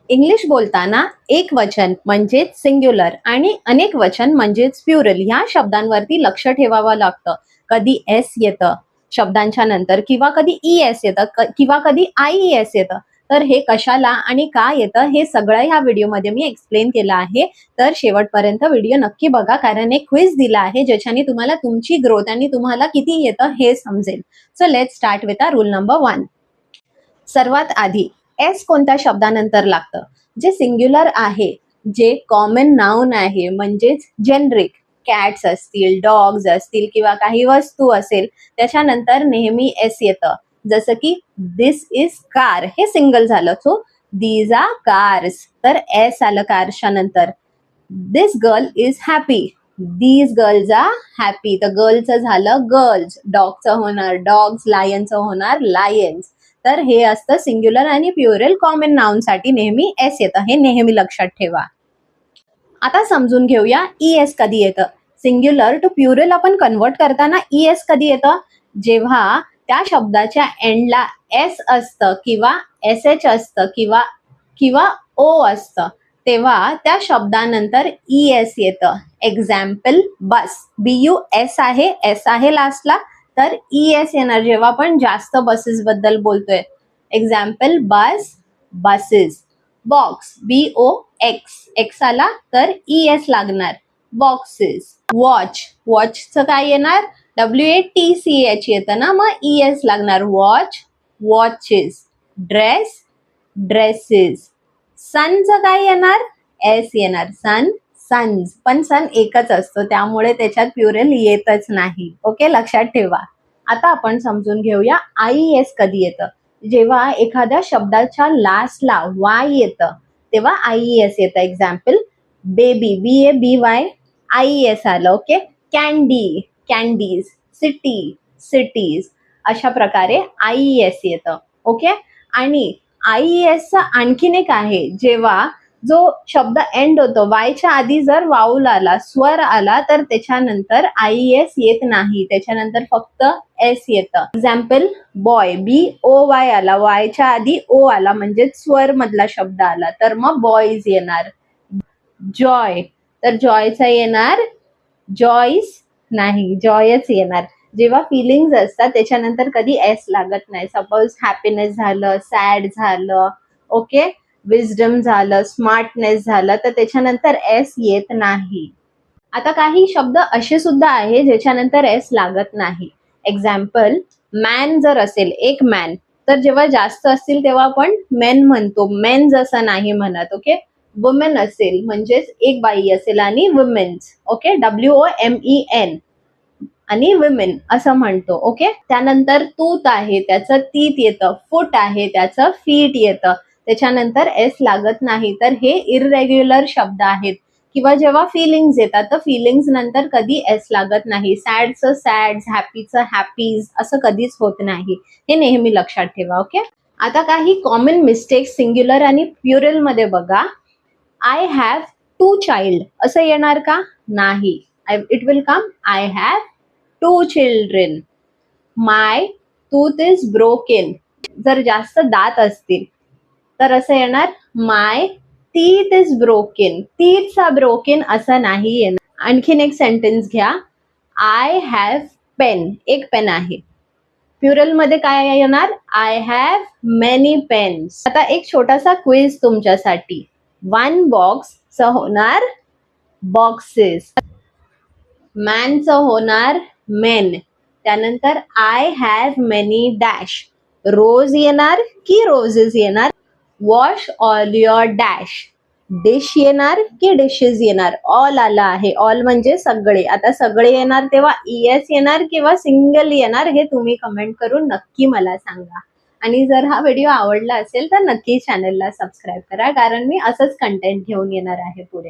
English बोलताना एक वचन म्हणजेच सिंग्युलर आणि अनेक वचन म्हणजेच प्युरल ह्या शब्दांवरती लक्ष ठेवावं लागतं. कधी एस येतं शब्दांच्या नंतर किंवा कधी ई एस येतं किंवा कधी आय एस येतं. तर हे कशाला आणि का येतं हे सगळं ह्या व्हिडिओमध्ये मी एक्सप्लेन केलं आहे. तर शेवटपर्यंत व्हिडिओ नक्की बघा, कारण एक क्विज दिला आहे ज्याच्याने तुम्हाला तुमची ग्रोथ आणि तुम्हाला किती येतं हे समजेल. So let's start with rule number 1. सर्वात आधी एस कोणत्या शब्दानंतर लागतं? जे सिंग्युलर आहे, जे कॉमन नाउन आहे, म्हणजेच जेनरिक कॅट्स असतील, डॉग्स असतील किंवा काही वस्तू असेल, त्याच्यानंतर नेहमी एस येतं. जसं की दिस इज कार, हे सिंगल झालं, सो दीज आर कार्स, तर एस आलं कारच्या नंतर. This girl is happy, these girls are happy, तर गर्लचं झालं गर्ल्स, डॉगचं होणार डॉग्स, लायनचं होणार लायन्स. तर हे असतं सिंग्युलर आणि प्युरल. कॉमन नाउन साठी नेहमी एस येतं, हे नेहमी लक्षात ठेवा. आता समजून घेऊया ई एस कधी येतं. सिंग्युलर टू प्युरल आपण कन्वर्ट करताना ई एस कधी येतं? जेव्हा त्या शब्दाच्या एंडला एस असतं किंवा एस एच असतं किंवा ओ असतं, तेव्हा त्या शब्दानंतर ई एस येतं. एक्झाम्पल बस, BU एस आहे लास्टला, तर ई एस येणार जेव्हा आपण जास्त बसेस बद्दल बोलतोय. एक्झाम्पल बस, बसेस. बॉक्स, BOX आला तर ई एस लागणार, बॉक्सेस. वॉचचं काय येणार? WATCH येतं ना, मग ई एस लागणार, वॉचेस. ड्रेसेस. सनचं काय येणार? एस येणार, सन्स. पण सन एकच असतो त्यामुळे त्याच्यात प्युरल येतच नाही. ओके, लक्षात ठेवा. आता आपण समजून घेऊया आय एस कधी येतं. जेव्हा एखाद्या शब्दाच्या लास्टला वाय येतं तेव्हा आय एस येतं. Example baby, BABY, I S आलं. ओके, कॅन्डीज, सिटीज, अशा प्रकारे आय एस येतं. ओके, आणि आय एसचा आणखीन एक आहे, जेव्हा जो शब्द एंड होतो वायच्या आधी जर वाऊल आला, स्वर आला, तर त्याच्यानंतर आय एस येत नाही, त्याच्यानंतर फक्त एस येतं. एक्झाम्पल बॉय, BOY आला, वायच्या आधी ओ आला म्हणजे स्वर मधला शब्द आला, तर मग बॉयज येणार. जॉय, तर जॉयचा येणार जॉईस नाही, जॉयच येणार. जेव्हा फिलिंग्स असतात त्याच्यानंतर कधी एस लागत नाही. सपोज हॅपीनेस झालं, सॅड झालं, ओके, विजडम झालं, स्मार्टनेस झालं, तर त्याच्यानंतर एस येत नाही. आता काही शब्द असे सुद्धा आहे ज्याच्यानंतर एस लागत नाही. एक्झाम्पल मॅन जर असेल, एक मॅन, तर जेव्हा जास्त असतील तेव्हा आपण मेन म्हणतो, मेन्स असं नाही म्हणत. ओके, वुमेन असेल म्हणजेच एक बाई असेल आणि वुमेन्स, ओके, WOMEN आणि वुमेन असं म्हणतो. ओके, त्यानंतर तूत आहे त्याचं तीत येतं, फूट आहे त्याचं फीट येतं, त्याच्यानंतर एस लागत नाही. तर हे इररेग्युलर शब्द आहेत. किंवा जेव्हा फिलिंग्स येतात तर फिलिंग्स नंतर कधी एस लागत नाही. सॅडचं सॅड्स, हॅपीचं हॅपीज, असं कधीच होत नाही, हे नेहमी लक्षात ठेवा. ओके, आता काही कॉमन मिस्टेक्स सिंग्युलर आणि प्युरल मध्ये बघा. आय हॅव 2 चाइल्ड असं येणार का? नाही. It will come I have 2 children. My tooth is broken, जर जास्त दात असतील तर असं येणार माय टीथ इज ब्रोकन. टीथचा ब्रोकन असं नाही येणार. आणखीन एक सेंटेन्स घ्या. आय हॅव पेन, एक पेन आहे. प्युरल मध्ये काय येणार? I have many pens. आता एक छोटासा क्विज तुमच्यासाठी. 1 बॉक्सचं होणार बॉक्सेस, मॅनचं होणार मेन, त्यानंतर आय हॅव मेनी डॅश, रोज येणार की रोजेस येणार? Wash all your dash. Dish येणार की डिशेस येणार? ऑल आला आहे, ऑल म्हणजे सगळे. आता सगळे येणार तेव्हा ES येणार किंवा सिंगल येणार, हे तुम्ही कमेंट करून नक्की मला सांगा. आणि जर हा व्हिडिओ आवडला असेल तर नक्की चॅनलला सबस्क्राईब करा, कारण मी असंच कंटेंट घेऊन येणार आहे पुढे.